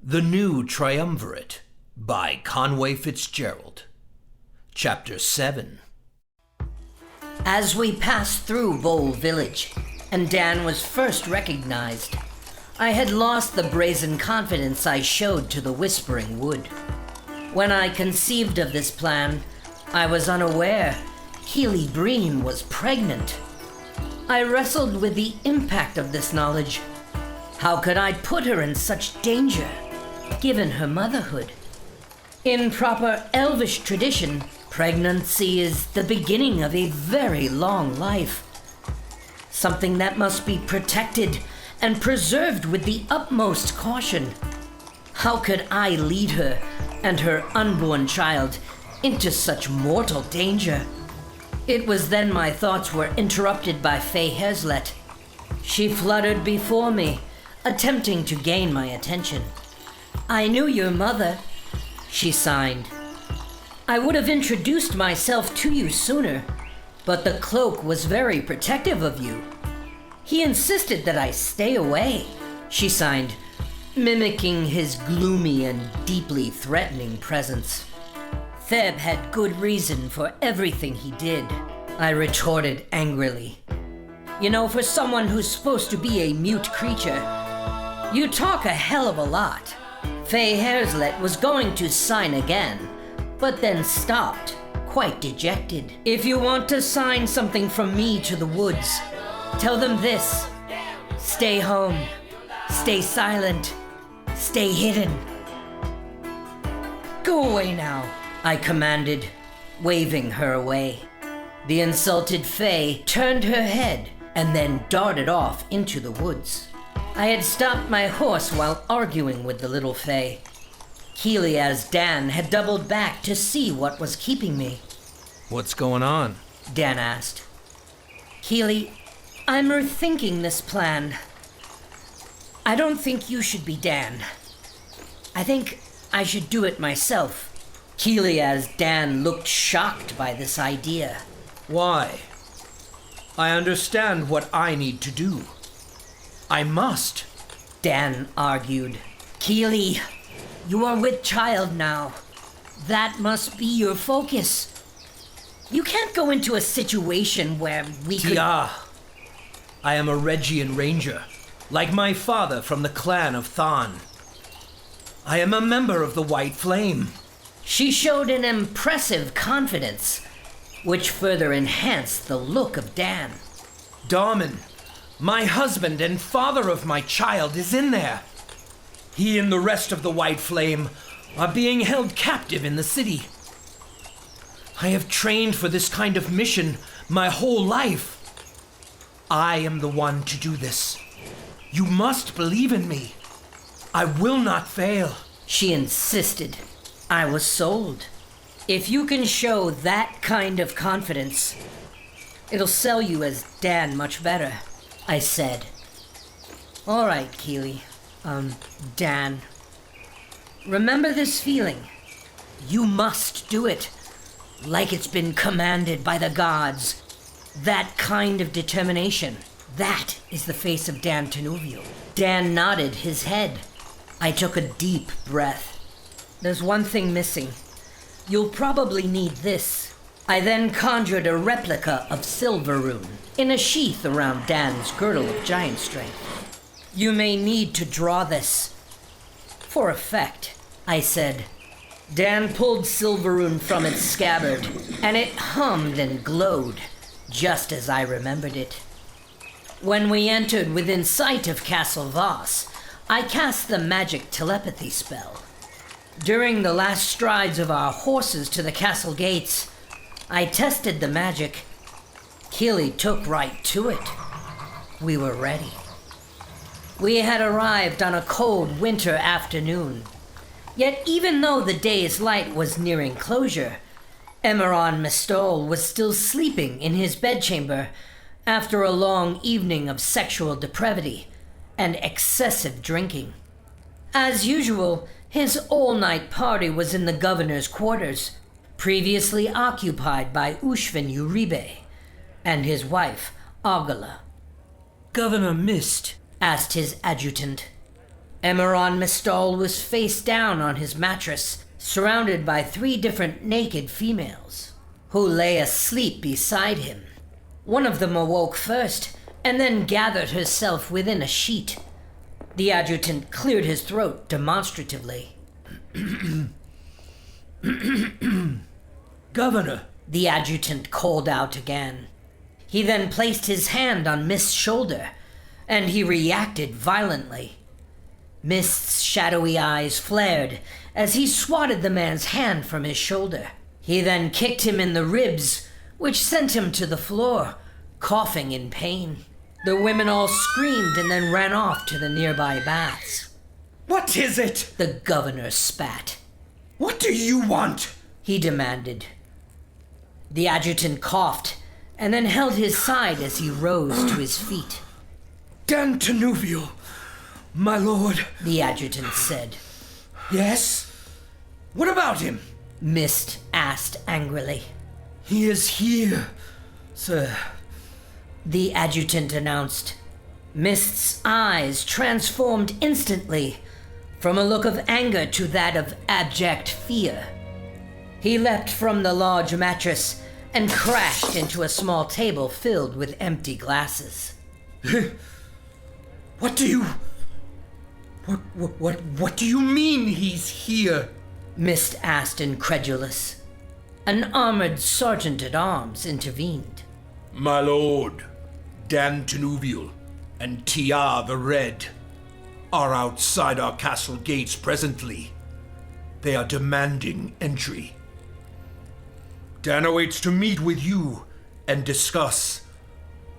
The New Triumvirate by Conway Fitzgerald. Chapter 7. As we passed through Vole village, and Dan was first recognized, I had lost the brazen confidence I showed to the Whispering Wood. When I conceived of this plan, I was unaware Keilly Breen was pregnant. I wrestled with the impact of this knowledge. How could I put her in such danger, given her motherhood? In proper elvish tradition, pregnancy is the beginning of a very long life. Something that must be protected and preserved with the utmost caution. How could I lead her and her unborn child into such mortal danger? It was then my thoughts were interrupted by Fay Herslet. She fluttered before me, attempting to gain my attention. "I knew your mother," she signed. "I would have introduced myself to you sooner, but the cloak was very protective of you. He insisted that I stay away," she signed, mimicking his gloomy and deeply threatening presence. "Theb had good reason for everything he did," I retorted angrily. "You know, for someone who's supposed to be a mute creature, you talk a hell of a lot." Fay Herslet was going to sign again, but then stopped, quite dejected. "If you want to sign something from me to the woods, tell them this: stay home, stay silent, stay hidden." "Go away now," I commanded, waving her away. The insulted Fay turned her head and then darted off into the woods. I had stopped my horse while arguing with the little Fay. Keilly as Dan had doubled back to see what was keeping me. "What's going on?" Dan asked. "Keilly, I'm rethinking this plan. I don't think you should be Dan. I think I should do it myself." Keilly as Dan looked shocked by this idea. "Why? I understand what I need to do. I must," Dan argued. "Keilly, you are with child now. That must be your focus. You can't go into a situation where we could..." "Tia, I am a Regian ranger, like my father from the clan of Than. I am a member of the White Flame." She showed an impressive confidence, which further enhanced the look of Dan. "Darman, my husband and father of my child, is in there. He and the rest of the White Flame are being held captive in the city. I have trained for this kind of mission my whole life. I am the one to do this. You must believe in me. I will not fail." She insisted. I was sold. "If you can show that kind of confidence, it'll sell you as Dan much better," I said. "All right, Keilly. Dan. Remember this feeling. You must do it, like it's been commanded by the gods. That kind of determination. That is the face of Dan Tenuvio." Dan nodded his head. I took a deep breath. "There's one thing missing. You'll probably need this." I then conjured a replica of Silverrune in a sheath around Dan's girdle of giant strength. "You may need to draw this for effect," I said. Dan pulled Silverrune from its scabbard, and it hummed and glowed, just as I remembered it. When we entered within sight of Castle Vosse, I cast the magic telepathy spell. During the last strides of our horses to the castle gates, I tested the magic. Keilly took right to it. We were ready. We had arrived on a cold winter afternoon. Yet even though the day's light was nearing closure, Emeron Mystal was still sleeping in his bedchamber after a long evening of sexual depravity and excessive drinking. As usual, his all-night party was in the governor's quarters, previously occupied by Ushvin Uribe and his wife, Agala. "Governor Myst," asked his adjutant. Emeron Mystal was face down on his mattress, surrounded by 3 different naked females, who lay asleep beside him. One of them awoke first, and then gathered herself within a sheet. The adjutant cleared his throat demonstratively. Governor, the adjutant called out again. He then placed his hand on Myst's shoulder, and he reacted violently. Myst's shadowy eyes flared as he swatted the man's hand from his shoulder. He then kicked him in the ribs, which sent him to the floor, coughing in pain. The women all screamed and then ran off to the nearby baths. What is it? The governor spat. What do you want? He demanded. The adjutant coughed and then held his side as he rose to his feet. Dan Tenuvial, my lord, the adjutant said. Yes? What about him? Myst asked angrily. He is here, sir, the adjutant announced. Myst's eyes transformed instantly from a look of anger to that of abject fear. He leapt from the large mattress and crashed into a small table filled with empty glasses. What do you... What do you mean he's here? Myst asked, incredulous. An armored sergeant-at-arms intervened. My lord, Dan Tenuvial and Tia the Red are outside our castle gates presently. They are demanding entry. Dan awaits to meet with you and discuss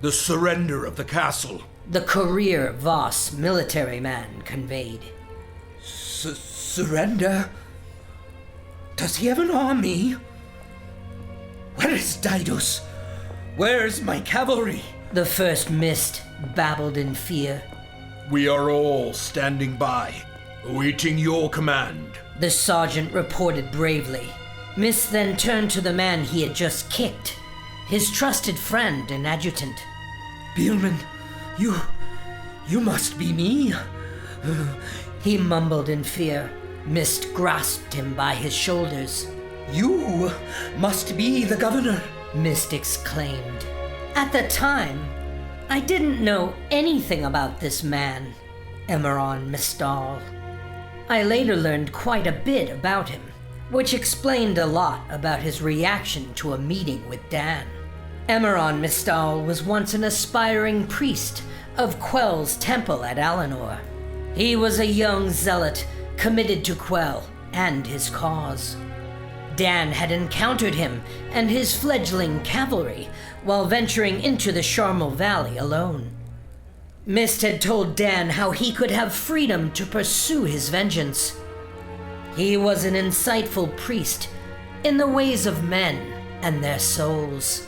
the surrender of the castle. The career Vosse military man conveyed. Surrender? Does he have an army? Where is Didus? Where's my cavalry? The first Myst babbled in fear. We are all standing by, awaiting your command. The sergeant reported bravely. Myst then turned to the man he had just kicked, his trusted friend and adjutant. Beelman, you must be me. He mumbled in fear. Myst grasped him by his shoulders. You must be the governor, Myst exclaimed. At the time, I didn't know anything about this man, Emeron Mystal. I later learned quite a bit about him, which explained a lot about his reaction to a meeting with Dan. Emeron Mystal was once an aspiring priest of Quell's temple at Alinor. He was a young zealot committed to Quell and his cause. Dan had encountered him and his fledgling cavalry while venturing into the Sharmal Valley alone. Myst had told Dan how he could have freedom to pursue his vengeance. He was an insightful priest in the ways of men and their souls.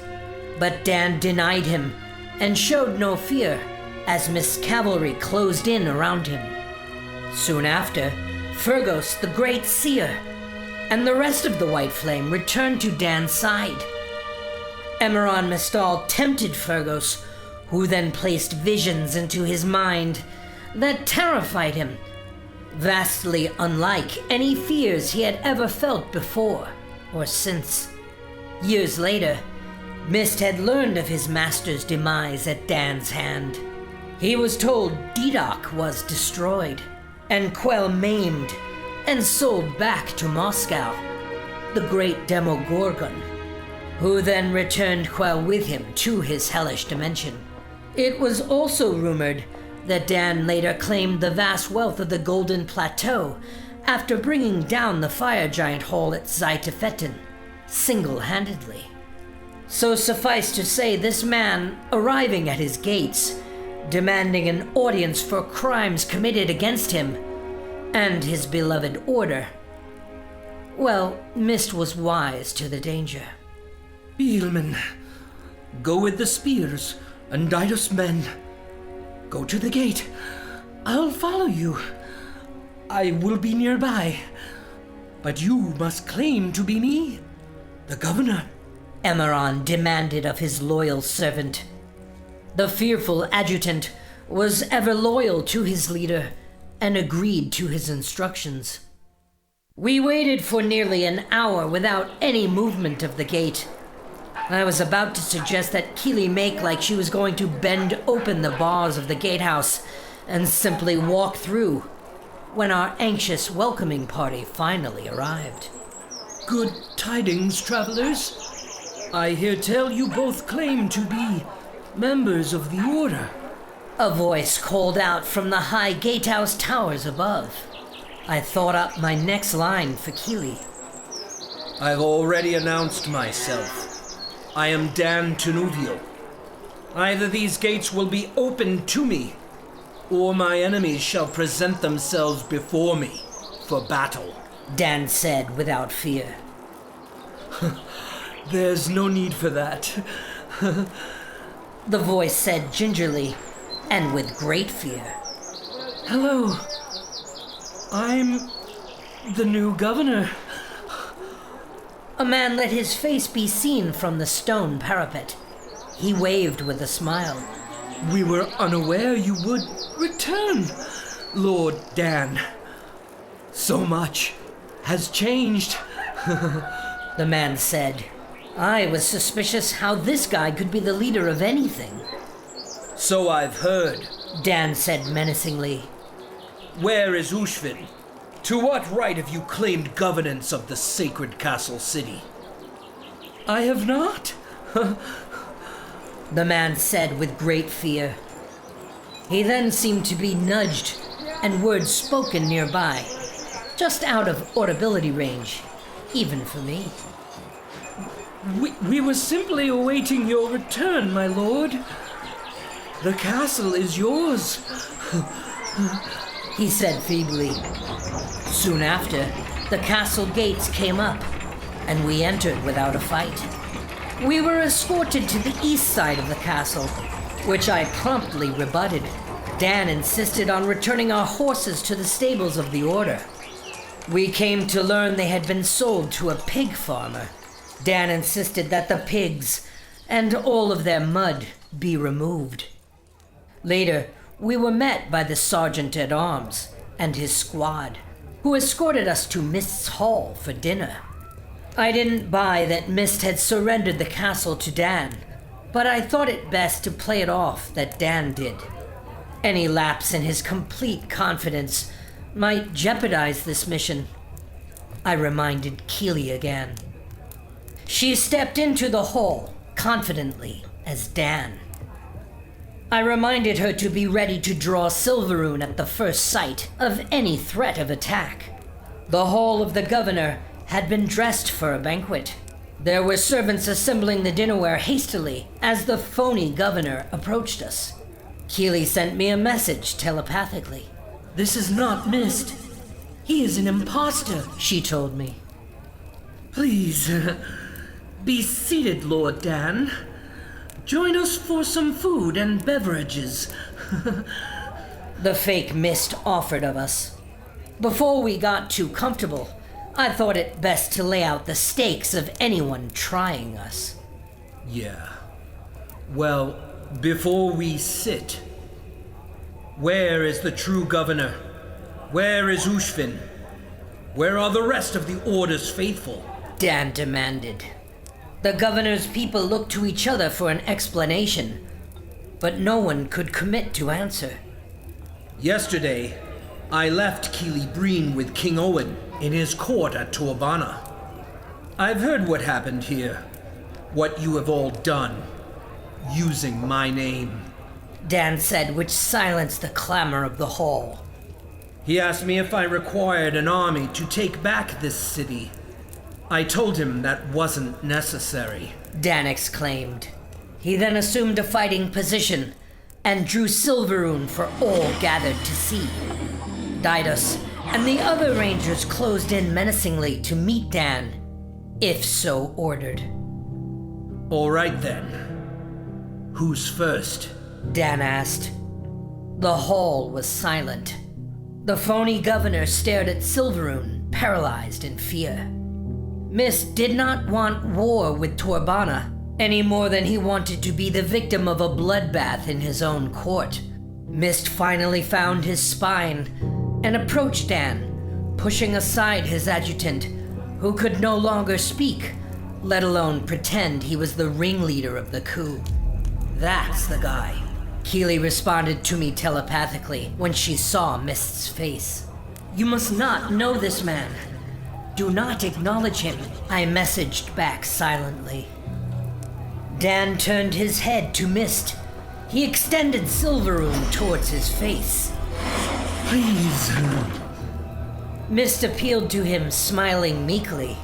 But Dan denied him and showed no fear as Myst's cavalry closed in around him. Soon after, Fergus, the Great Seer, and the rest of the White Flame returned to Dan's side. Emeron Mystal tempted Fergus, who then placed visions into his mind that terrified him, vastly unlike any fears he had ever felt before or since. Years later, Myst had learned of his master's demise at Dan's hand. He was told Didak was destroyed, and Quell maimed and sold back to Moscow, the great Demogorgon, who then returned Quell with him to his hellish dimension. It was also rumored that Dan later claimed the vast wealth of the Golden Plateau after bringing down the fire giant hall at Zaitefetin single-handedly. So suffice to say, this man, arriving at his gates, demanding an audience for crimes committed against him and his beloved order, well, Myst was wise to the danger. Beelman, go with the spears and Didus' men. Go to the gate. I'll follow you. I will be nearby. But you must claim to be me, the governor. Emeron demanded of his loyal servant. The fearful adjutant was ever loyal to his leader and agreed to his instructions. We waited for nearly an hour without any movement of the gate. I was about to suggest that Keilly make like she was going to bend open the bars of the gatehouse and simply walk through, when our anxious welcoming party finally arrived. Good tidings, travelers. I hear tell you both claim to be members of the Order. A voice called out from the high gatehouse towers above. I thought up my next line for Keilly. I've already announced myself. I am Dan Tenuvial. Either these gates will be opened to me, or my enemies shall present themselves before me for battle, Dan said without fear. There's no need for that. The voice said gingerly and with great fear. Hello. I'm the new governor. A man let his face be seen from the stone parapet. He waved with a smile. We were unaware you would return, Lord Dan. So much has changed. The man said. I was suspicious how this guy could be the leader of anything. So I've heard, Dan said menacingly. Where is Ushvin? To what right have you claimed governance of the sacred castle city? I have not. The man said with great fear. He then seemed to be nudged, and words spoken nearby, just out of audibility range, even for me. We were simply awaiting your return, my lord. The castle is yours. He said feebly. Soon after, the castle gates came up, and we entered without a fight. We were escorted to the east side of the castle, which I promptly rebutted. Dan insisted on returning our horses to the stables of the Order. We came to learn they had been sold to a pig farmer. Dan insisted that the pigs and all of their mud be removed. Later, we were met by the sergeant-at-arms and his squad, who escorted us to Myst's hall for dinner. I didn't buy that Myst had surrendered the castle to Dan, but I thought it best to play it off that Dan did. Any lapse in his complete confidence might jeopardize this mission. I reminded Keilly again. She stepped into the hall confidently as Dan. I reminded her to be ready to draw Silveroon at the first sight of any threat of attack. The hall of the governor had been dressed for a banquet. There were servants assembling the dinnerware hastily as the phony governor approached us. Keilly sent me a message telepathically. This is not Myst. He is an imposter, she told me. Please, be seated, Lord Dan. Join us for some food and beverages. The fake Myst offered of us. Before we got too comfortable, I thought it best to lay out the stakes of anyone trying us. Yeah. Well, before we sit, where is the true governor? Where is Ushvin? Where are the rest of the Order's faithful? Dan demanded. The governor's people looked to each other for an explanation, but no one could commit to answer. Yesterday, I left Keilly Breen with King Owen in his court at Torbana. I've heard what happened here, what you have all done, using my name. Dan said, which silenced the clamor of the hall. He asked me if I required an army to take back this city. I told him that wasn't necessary. Dan exclaimed. He then assumed a fighting position and drew Silveroon for all gathered to see. Didos and the other rangers closed in menacingly to meet Dan, if so ordered. All right then. Who's first? Dan asked. The hall was silent. The phony governor stared at Silveroon, paralyzed in fear. Myst did not want war with Torbana any more than he wanted to be the victim of a bloodbath in his own court. Myst finally found his spine and approached Dan, pushing aside his adjutant, who could no longer speak, let alone pretend he was the ringleader of the coup. "That's the guy," Keilly responded to me telepathically when she saw Myst's face. "You must not know this man. Do not acknowledge him," I messaged back silently. Dan turned his head to Myst. He extended Silveroon towards his face. Please. Myst appealed to him, smiling meekly.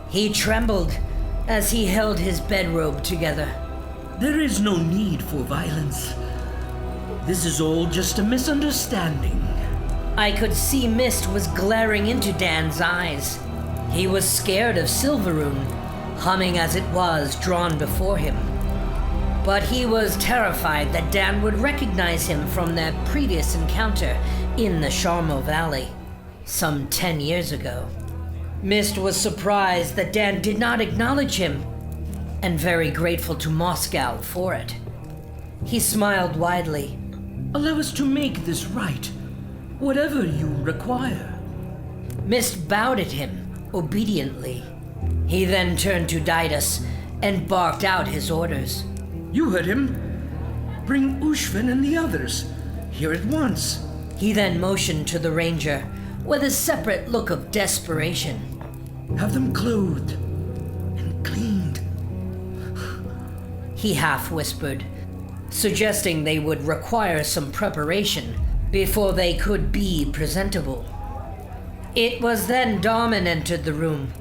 He trembled as he held his bedrobe together. There is no need for violence. This is all just a misunderstanding. I could see Myst was glaring into Dan's eyes. He was scared of Silveroon, humming as it was drawn before him. But he was terrified that Dan would recognize him from their previous encounter in the Sharmo Valley, some 10 years ago. Myst was surprised that Dan did not acknowledge him, and very grateful to Moscow for it. He smiled widely. Allow us to make this right, whatever you require. Myst bowed at him, obediently. He then turned to Didas and barked out his orders. You heard him. Bring Ushvin and the others here at once. He then motioned to the ranger with a separate look of desperation. Have them clothed and cleaned. He half whispered, suggesting they would require some preparation before they could be presentable. It was then Darman entered the room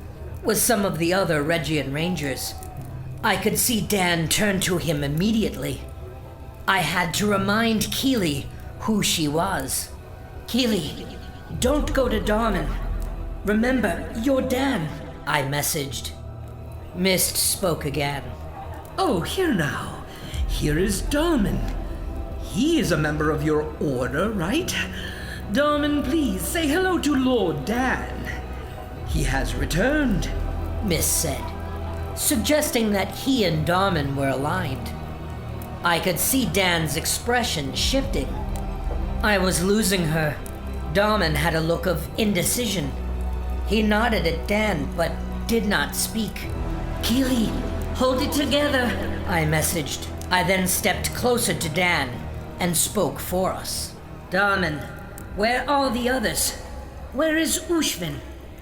with some of the other Region Rangers. I could see Dan turn to him immediately. I had to remind Keilly who she was. "Keilly, don't go to Darman. Remember, you're Dan," I messaged. Myst spoke again. Oh, here now. Here is Darman. He is a member of your order, right? Darman, please say hello to Lord Dan. He has returned, Myst said, suggesting that he and Darman were aligned. I could see Dan's expression shifting. I was losing her. Darman had a look of indecision. He nodded at Dan, but did not speak. "Keilly, hold it together," I messaged. I then stepped closer to Dan and spoke for us. "Darman, where are the others? Where is Ushvin,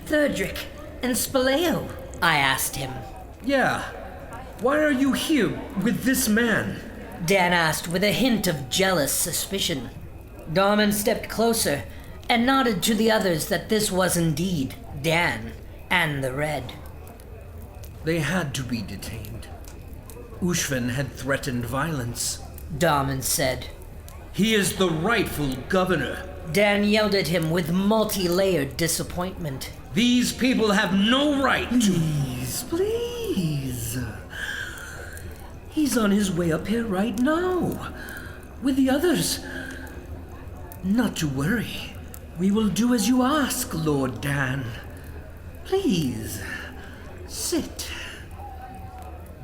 Thirdrick, and Spaleo?" I asked him. Yeah. Why are you here with this man? Dan asked with a hint of jealous suspicion. Darman stepped closer and nodded to the others that this was indeed Dan and the Red. They had to be detained. Ushvin had threatened violence. Darman said. He is the rightful governor. Dan yelled at him with multi-layered disappointment. These people have no right to... Please. He's on his way up here right now, with the others. Not to worry. We will do as you ask, Lord Dan. Please, sit.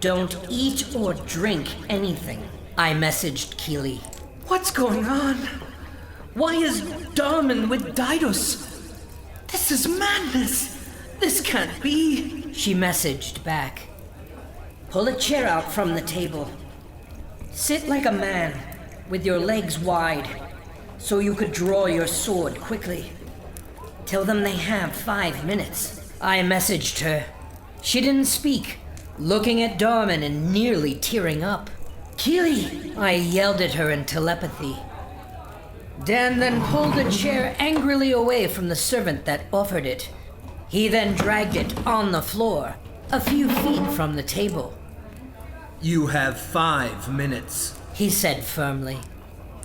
Don't eat or drink anything, I messaged Keilly. What's going on? Why is Darman with Didos? This is madness. This can't be. She messaged back. Pull a chair out from the table. Sit like a man, with your legs wide, so you could draw your sword quickly. Tell them they have 5 minutes. I messaged her. She didn't speak, looking at Darman and nearly tearing up. Keilly! I yelled at her in telepathy. Dan then pulled a chair angrily away from the servant that offered it. He then dragged it on the floor, a few feet from the table. You have 5 minutes, he said firmly.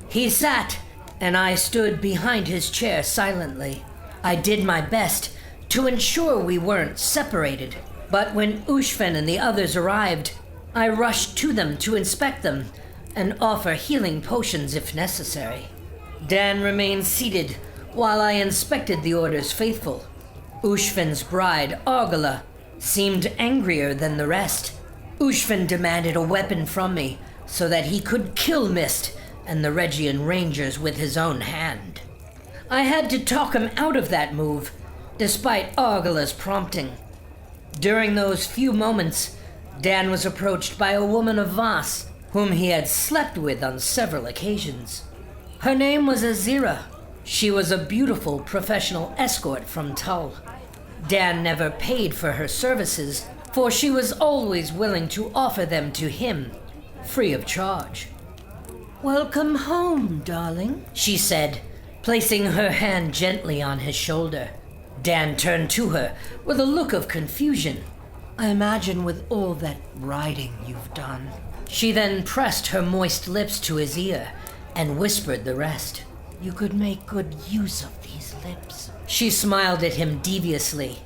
He sat, and I stood behind his chair silently. I did my best to ensure we weren't separated, but when Ushvin and the others arrived, I rushed to them to inspect them and offer healing potions if necessary. Dan remained seated while I inspected the Order's faithful. Ushvin's bride, Argala, seemed angrier than the rest. Ushvin demanded a weapon from me so that he could kill Myst and the Region Rangers with his own hand. I had to talk him out of that move, despite Argila's prompting. During those few moments, Dan was approached by a woman of Vosse, whom he had slept with on several occasions. Her name was Azira. She was a beautiful professional escort from Tull. Dan never paid for her services, for she was always willing to offer them to him, free of charge. "Welcome home, darling," she said, placing her hand gently on his shoulder. Dan turned to her with a look of confusion. "I imagine with all that riding you've done." She then pressed her moist lips to his ear and whispered the rest. "You could make good use of these lips." She smiled at him deviously.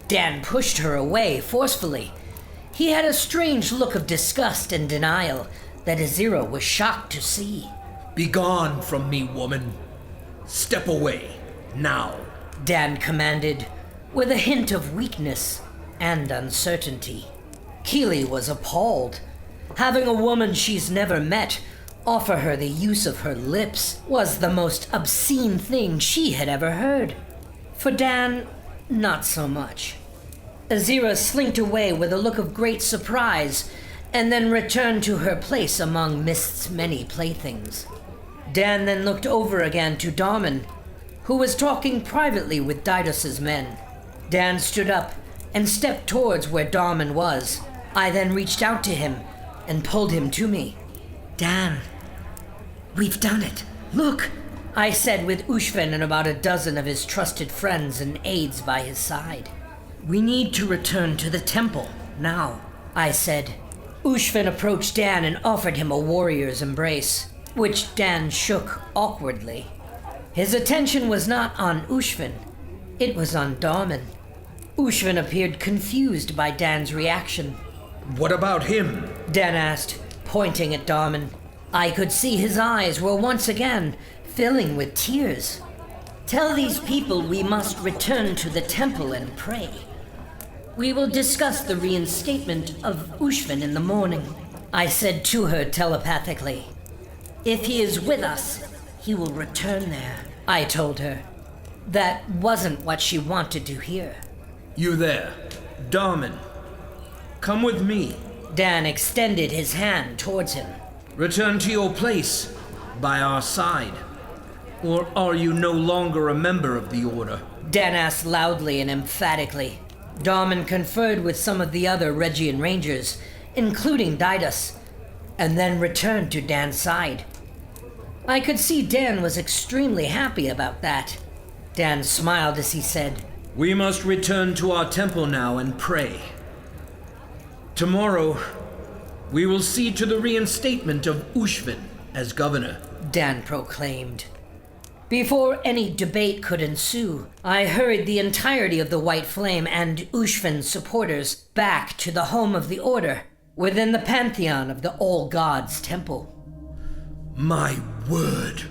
Dan pushed her away forcefully. He had a strange look of disgust and denial that Azira was shocked to see. Begone from me, woman. Step away, now. Dan commanded, with a hint of weakness and uncertainty. Keilly was appalled. Having a woman she's never met offer her the use of her lips was the most obscene thing she had ever heard. For Dan, not so much. Azira slinked away with a look of great surprise and then returned to her place among Myst's many playthings. Dan then looked over again to Darman, who was talking privately with Didas's men. Dan stood up and stepped towards where Darman was. I then reached out to him and pulled him to me. "Dan, we've done it. Look," I said with Ushvin and about a dozen of his trusted friends and aides by his side. "We need to return to the temple, now," I said. Ushvin approached Dan and offered him a warrior's embrace, which Dan shook awkwardly. His attention was not on Ushvin, it was on Darman. Ushvin appeared confused by Dan's reaction. What about him? Dan asked, pointing at Darman. I could see his eyes were once again filling with tears. "Tell these people we must return to the temple and pray. We will discuss the reinstatement of Ushvin in the morning," I said to her telepathically. "If he is with us, he will return there," I told her. That wasn't what she wanted to hear. You there, Darman. Come with me. Dan extended his hand towards him. Return to your place, by our side. Or are you no longer a member of the Order? Dan asked loudly and emphatically. Darman conferred with some of the other Regian Rangers, including Didas, and then returned to Dan's side. I could see Dan was extremely happy about that. Dan smiled as he said, We must return to our temple now and pray. Tomorrow, we will see to the reinstatement of Ushvin as governor, Dan proclaimed. Before any debate could ensue, I hurried the entirety of the White Flame and Ushvin's supporters back to the home of the Order, within the pantheon of the All-Gods Temple. My word!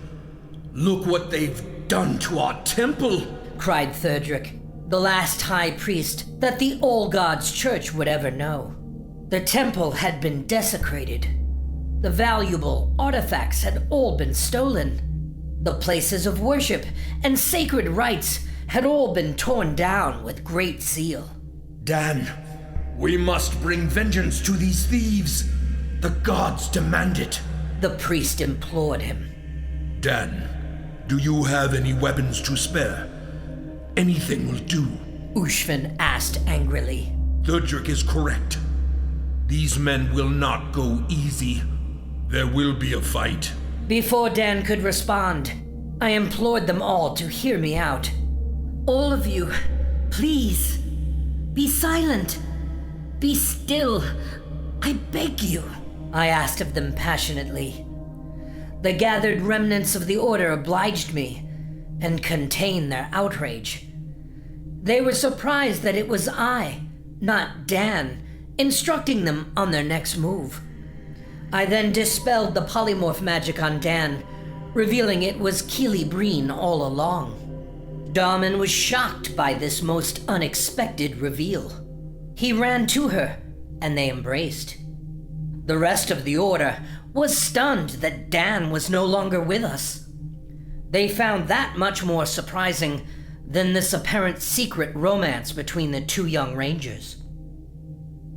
Look what they've done to our temple! Cried Therdrick, the last high priest that the All-Gods Church would ever know. The temple had been desecrated. The valuable artifacts had all been stolen. The places of worship and sacred rites had all been torn down with great zeal. Dan, we must bring vengeance to these thieves. The gods demand it. The priest implored him. Dan, do you have any weapons to spare? Anything will do. Ushvin asked angrily. Therdrick is correct. These men will not go easy. There will be a fight. Before Dan could respond, I implored them all to hear me out. All of you, please, be silent. Be still. I beg you, I asked of them passionately. The gathered remnants of the Order obliged me and contained their outrage. They were surprised that it was I, not Dan, instructing them on their next move. I then dispelled the polymorph magic on Dan, revealing it was Keilly Breen all along. Darman was shocked by this most unexpected reveal. He ran to her, and they embraced. The rest of the Order was stunned that Dan was no longer with us. They found that much more surprising than this apparent secret romance between the two young rangers.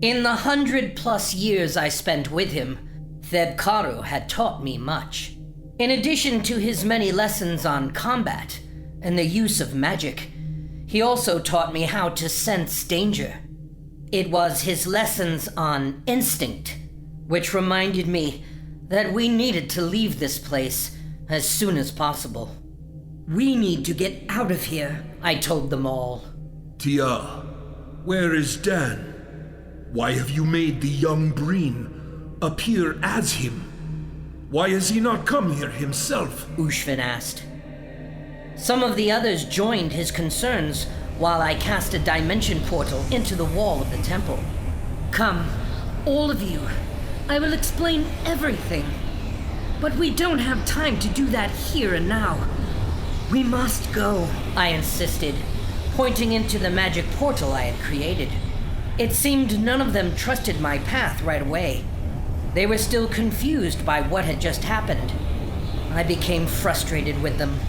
In the 100+ years I spent with him, Thebkaru had taught me much. In addition to his many lessons on combat and the use of magic, he also taught me how to sense danger. It was his lessons on instinct which reminded me that we needed to leave this place as soon as possible. We need to get out of here, I told them all. Tia, where is Dan? Why have you made the young Breen appear as him? Why has he not come here himself? Ushvin asked. Some of the others joined his concerns while I cast a dimension portal into the wall of the temple. Come, all of you. I will explain everything. But we don't have time to do that here and now. We must go, I insisted, pointing into the magic portal I had created. It seemed none of them trusted my path right away. They were still confused by what had just happened. I became frustrated with them.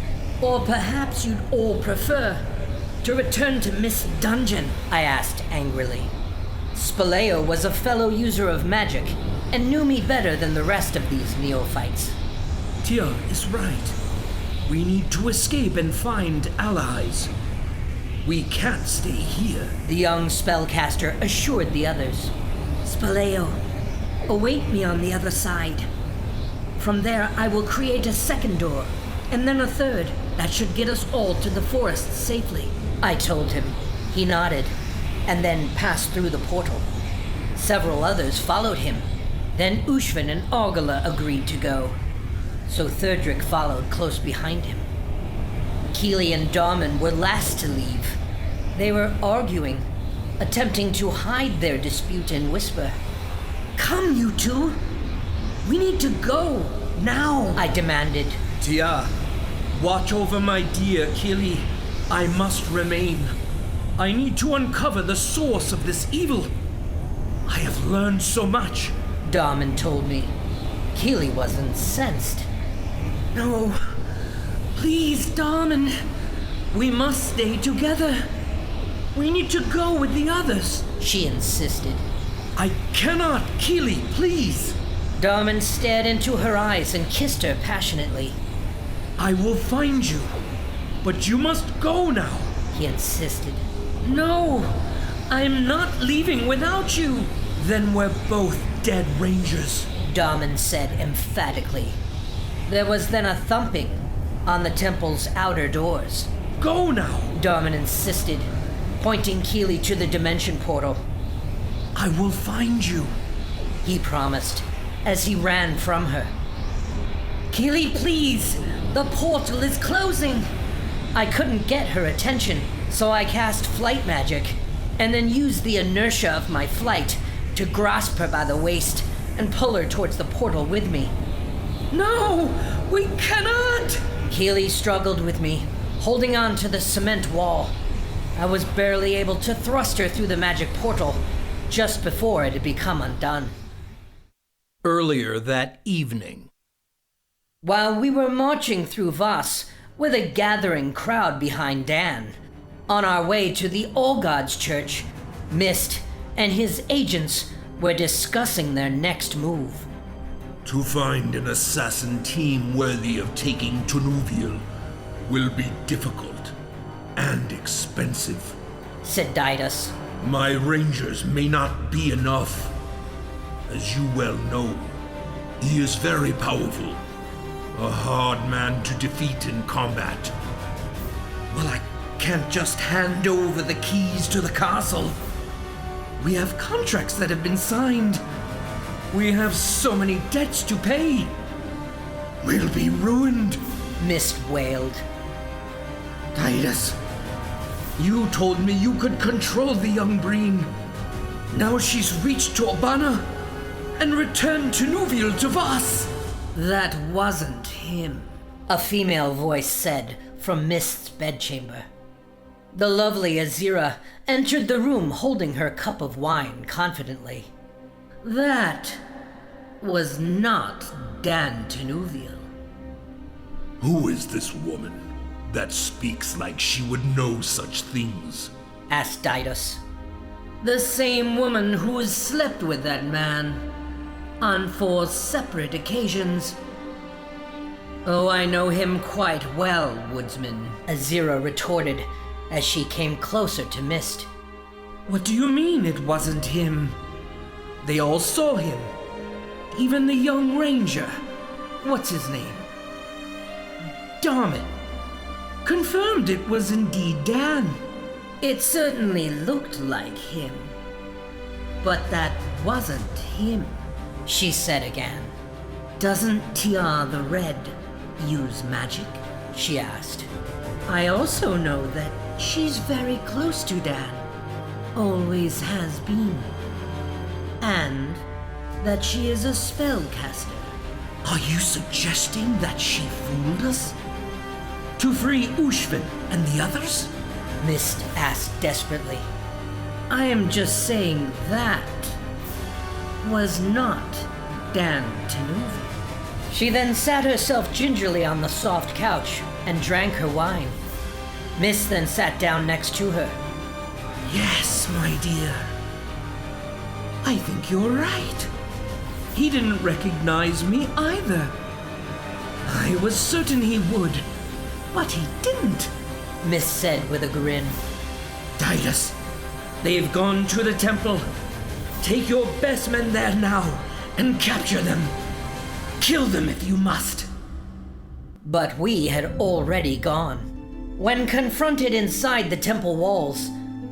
Or perhaps you'd all prefer to return to Myst Dungeon, I asked angrily. Spaleo was a fellow user of magic and knew me better than the rest of these neophytes. Tia is right. We need to escape and find allies. We can't stay here, the young spellcaster assured the others. Spaleo, await me on the other side. From there, I will create a second door, and then a third. That should get us all to the forest safely, I told him. He nodded, and then passed through the portal. Several others followed him. Then Ushvin and Argala agreed to go, so Thirdrick followed close behind him. Keilly and Darman were last to leave. They were arguing, attempting to hide their dispute in whisper. Come, you two! We need to go, now! I demanded. Tia, watch over my dear Keilly. I must remain. I need to uncover the source of this evil. I have learned so much, Darman told me. Keilly was incensed. No, please, Darman. We must stay together. We need to go with the others, she insisted. I cannot, Keilly, please. Darman stared into her eyes and kissed her passionately. I will find you, but you must go now, he insisted. No, I'm not leaving without you. Then we're both dead rangers, Darman said emphatically. There was then a thumping on the temple's outer doors. Go now, Darman insisted, pointing Keilly to the dimension portal. I will find you, he promised, as he ran from her. Keilly, please! The portal is closing! I couldn't get her attention, so I cast flight magic, and then used the inertia of my flight to grasp her by the waist and pull her towards the portal with me. No! We cannot! Keilly struggled with me, holding on to the cement wall. I was barely able to thrust her through the magic portal just before it had become undone. Earlier that evening. While we were marching through Vosse with a gathering crowd behind Dan, on our way to the All-Gods Church, Myst and his agents were discussing their next move. To find an assassin team worthy of taking Tunuviel will be difficult and expensive, said Didas. My rangers may not be enough. As you well know, he is very powerful, a hard man to defeat in combat. Well, I can't just hand over the keys to the castle. We have contracts that have been signed. We have so many debts to pay. We'll be ruined, Myst wailed. Didas, you told me you could control the young Breen. Now she's reached Torbana and returned to Nuviel to Vosse. That wasn't him, a female voice said from Myst's bedchamber. The lovely Azira entered the room holding her cup of wine confidently. That was not Dan Tunuviel. Who is this woman that speaks like she would know such things? asked Didos. The same woman who has slept with that man on 4 separate occasions. Oh, I know him quite well, woodsman, Azira retorted as she came closer to Myst. What do you mean it wasn't him? They all saw him. Even the young ranger. What's his name? Darman. Confirmed it was indeed Dan. It certainly looked like him. But that wasn't him, She said again. Doesn't Tiar the Red use magic? She asked. I also know that she's very close to Dan. Always has been. And that she is a spellcaster. Are you suggesting that she fooled us? To free Ushvin and the others? Myst asked desperately. I am just saying that was not Dan Tenuvi. She then sat herself gingerly on the soft couch and drank her wine. Myst then sat down next to her. Yes, my dear. I think you're right. He didn't recognize me either. I was certain he would, but he didn't, Myst said with a grin. Didos, they've gone to the temple. Take your best men there now and capture them. Kill them if you must. But we had already gone. When confronted inside the temple walls,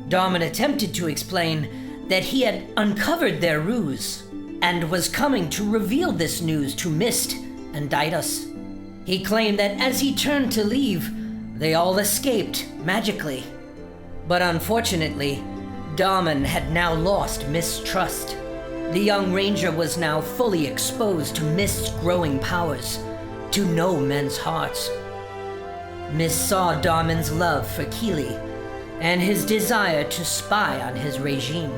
Darman attempted to explain that he had uncovered their ruse and was coming to reveal this news to Myst and Didos. He claimed that as he turned to leave, they all escaped magically. But unfortunately, Darman had now lost Myst's trust. The young ranger was now fully exposed to Myst's growing powers, to know men's hearts. Myst saw Darman's love for Keilly and his desire to spy on his regime.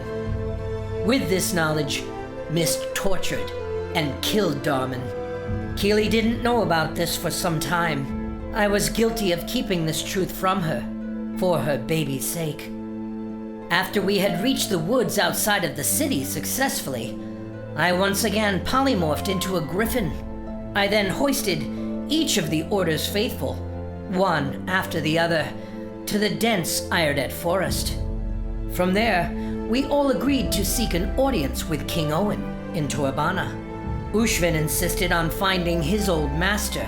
With this knowledge, Myst tortured and killed Darman. Keilly didn't know about this for some time. I was guilty of keeping this truth from her, for her baby's sake. After we had reached the woods outside of the city successfully, I once again polymorphed into a griffin. I then hoisted each of the Order's faithful, one after the other, to the dense Iredet forest. From there, we all agreed to seek an audience with King Owen in Torbana. Ushvin insisted on finding his old master,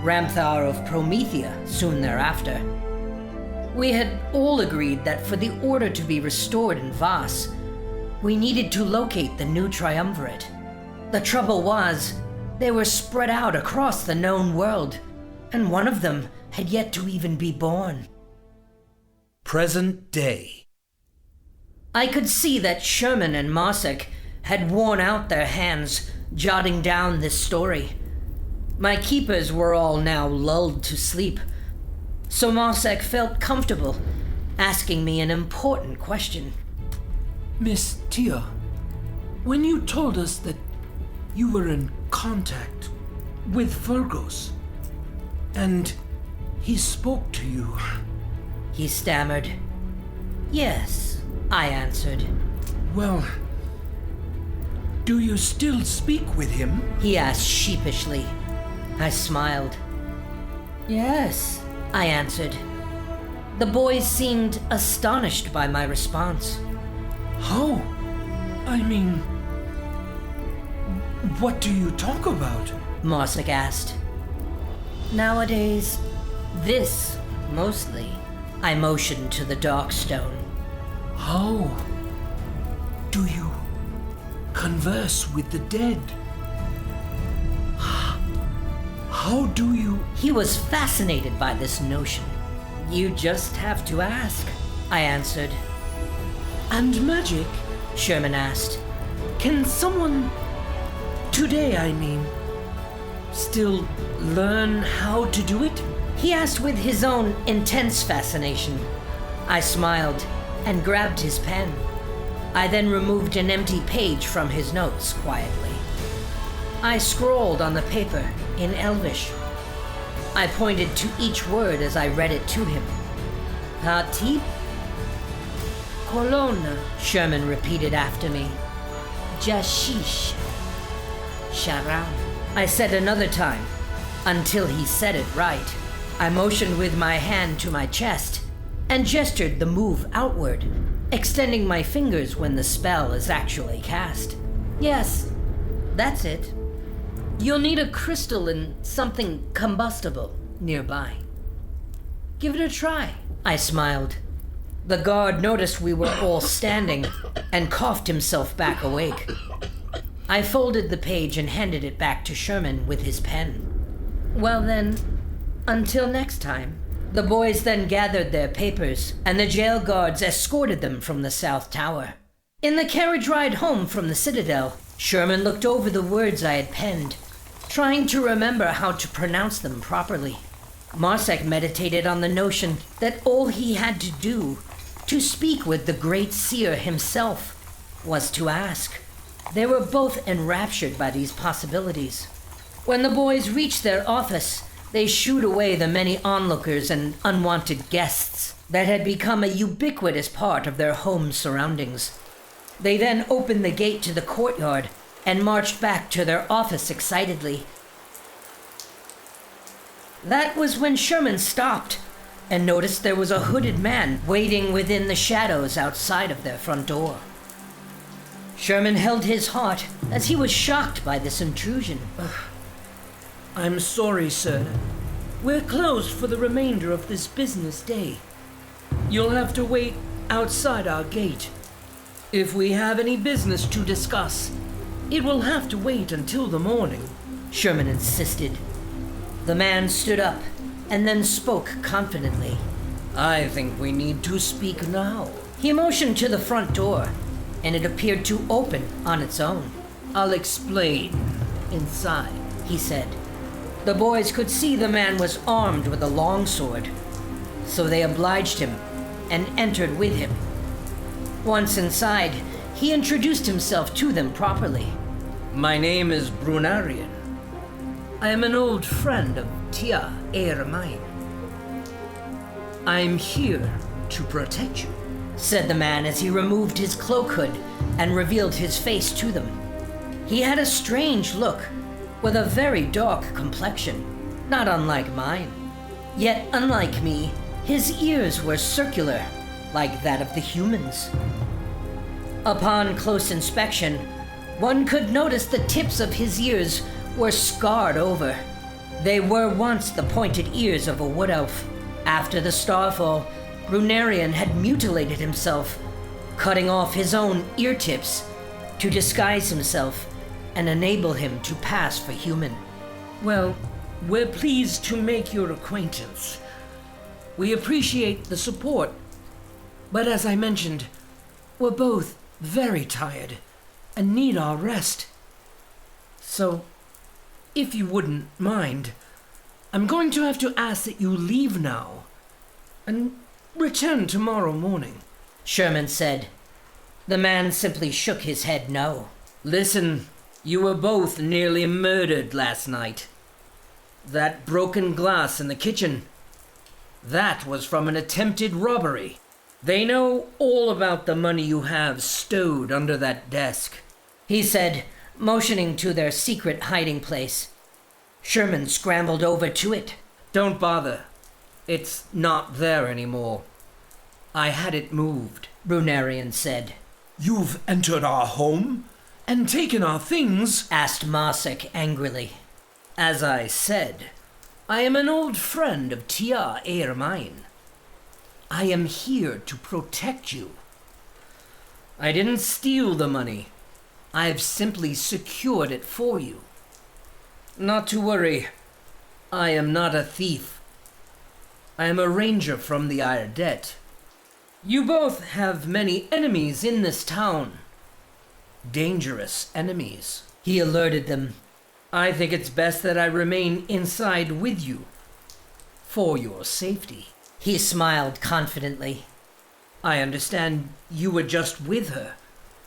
Ramthar of Promethea, soon thereafter. We had all agreed that for the order to be restored in Vosse, we needed to locate the new Triumvirate. The trouble was, they were spread out across the known world, and one of them had yet to even be born. Present day. I could see that Sherman and Mossack had worn out their hands jotting down this story. My keepers were all now lulled to sleep, so Mossack felt comfortable asking me an important question. Miss Tia, when you told us that you were in contact with Virgos, and he spoke to you... He stammered. Yes, I answered. Well, do you still speak with him? He asked sheepishly. I smiled. Yes, I answered. The boys seemed astonished by my response. How? I mean, what do you talk about? Mossack asked. Nowadays, this, mostly. I motioned to the dark stone. How do you converse with the dead? How do you... He was fascinated by this notion. You just have to ask, I answered. And magic? Sherman asked. Can someone, today I mean, still learn how to do it? He asked with his own intense fascination. I smiled and grabbed his pen. I then removed an empty page from his notes quietly. I scrawled on the paper in Elvish. I pointed to each word as I read it to him. Hatip? Colonna, Sherman repeated after me. Jashish. Sharam. I said another time, until he said it right. I motioned with my hand to my chest and gestured the move outward, extending my fingers when the spell is actually cast. Yes, that's it. You'll need a crystal and something combustible nearby. Give it a try. I smiled. The guard noticed we were all standing and coughed himself back awake. I folded the page and handed it back to Sherman with his pen. Well then, until next time. The boys then gathered their papers, and the jail guards escorted them from the South Tower. In the carriage ride home from the Citadel, Sherman looked over the words I had penned, trying to remember how to pronounce them properly. Marsek meditated on the notion that all he had to do to speak with the great seer himself was to ask. They were both enraptured by these possibilities. When the boys reached their office, they shooed away the many onlookers and unwanted guests that had become a ubiquitous part of their home surroundings. They then opened the gate to the courtyard and marched back to their office excitedly. That was when Sherman stopped and noticed there was a hooded man waiting within the shadows outside of their front door. Sherman held his heart as he was shocked by this intrusion. I'm sorry, sir. We're closed for the remainder of this business day. You'll have to wait outside our gate. If we have any business to discuss, it will have to wait until the morning, Sherman insisted. The man stood up and then spoke confidently. I think we need to speak now. He motioned to the front door, and it appeared to open on its own. I'll explain inside, he said. The boys could see the man was armed with a longsword, so they obliged him and entered with him. Once inside, he introduced himself to them properly. My name is Brunarian. I am an old friend of Tia Aermine. I'm here to protect you, said the man as he removed his cloak hood and revealed his face to them. He had a strange look, with a very dark complexion, not unlike mine. Yet, unlike me, his ears were circular, like that of the humans. Upon close inspection, one could notice the tips of his ears were scarred over. They were once the pointed ears of a wood elf. After the starfall, Brunarian had mutilated himself, cutting off his own ear tips to disguise himself and enable him to pass for human. Well, we're pleased to make your acquaintance. We appreciate the support, but as I mentioned, we're both very tired and need our rest. So, if you wouldn't mind, I'm going to have to ask that you leave now and return tomorrow morning, Sherman said. The man simply shook his head no. Listen, you were both nearly murdered last night. That broken glass in the kitchen, that was from an attempted robbery. They know all about the money you have stowed under that desk, he said, motioning to their secret hiding place. Sherman scrambled over to it. Don't bother. It's not there anymore. I had it moved, Brunarian said. You've entered our home and taken our things? Asked Marsek angrily. As I said, I am an old friend of Tia Aermine. I am here to protect you. I didn't steal the money. I've simply secured it for you. Not to worry. I am not a thief. I am a ranger from the Irdet. You both have many enemies in this town. Dangerous enemies, he alerted them. I think it's best that I remain inside with you, for your safety. He smiled confidently. I understand you were just with her.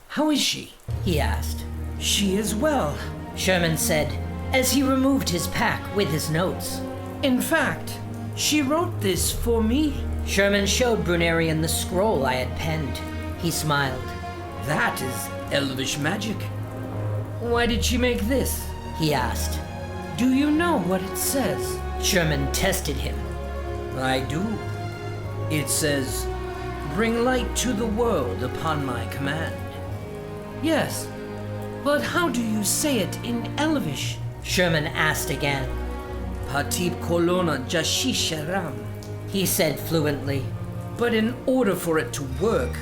How is she? He asked. She is well, Sherman said, as he removed his pack with his notes. In fact, she wrote this for me. Sherman showed Brunerian the scroll I had penned. He smiled. That is elvish magic. Why did she make this? He asked. Do you know what it says? Sherman tested him. I do. It says, "Bring light to the world upon my command." Yes, but how do you say it in Elvish? Sherman asked again. Patip kolona jashisharam, He said fluently. But in order for it to work,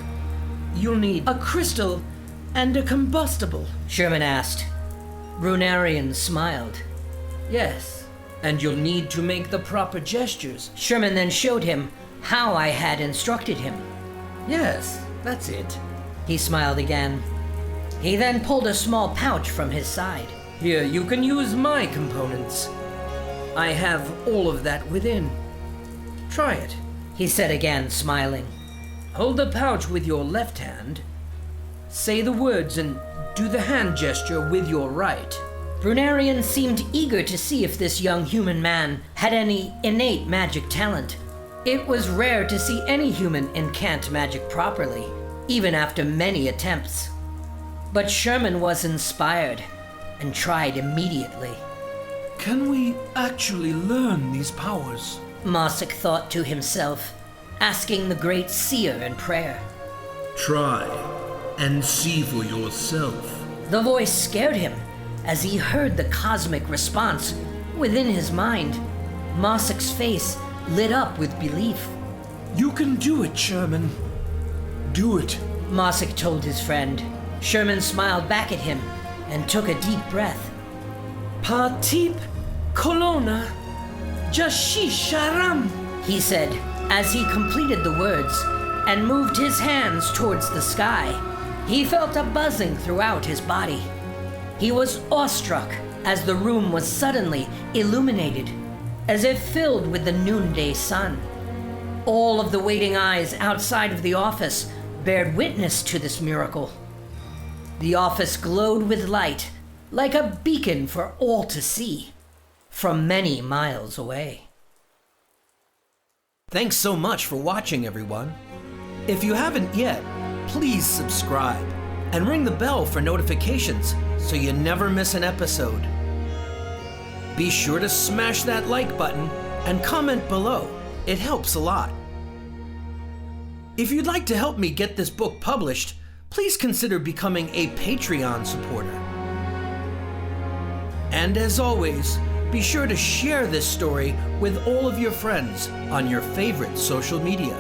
you'll need a crystal and a combustible. Sherman asked. Brunerian smiled. Yes, and you'll need to make the proper gestures. Sherman then showed him how I had instructed him. Yes, that's it. He smiled again. He then pulled a small pouch from his side. Here, you can use my components. I have all of that within. Try it. He said again, smiling. Hold the pouch with your left hand. Say the words and do the hand gesture with your right. Brunerian seemed eager to see if this young human man had any innate magic talent. It was rare to see any human incant magic properly, even after many attempts. But Sherman was inspired and tried immediately. Can we actually learn these powers? Mossack thought to himself, asking the great seer in prayer. Try and see for yourself. The voice scared him as he heard the cosmic response within his mind. Mossack's face lit up with belief. You can do it, Sherman. Do it. Mossack told his friend. Sherman smiled back at him and took a deep breath. Patip kolona jashisharam, he said as he completed the words and moved his hands towards the sky. He felt a buzzing throughout his body. He was awestruck as the room was suddenly illuminated, as if filled with the noonday sun. All of the waiting eyes outside of the office bared witness to this miracle. The office glowed with light, like a beacon for all to see, from many miles away. Thanks so much for watching, everyone. If you haven't yet, please subscribe and ring the bell for notifications so you never miss an episode. Be sure to smash that like button and comment below. It helps a lot. If you'd like to help me get this book published, please consider becoming a Patreon supporter. And as always, be sure to share this story with all of your friends on your favorite social media.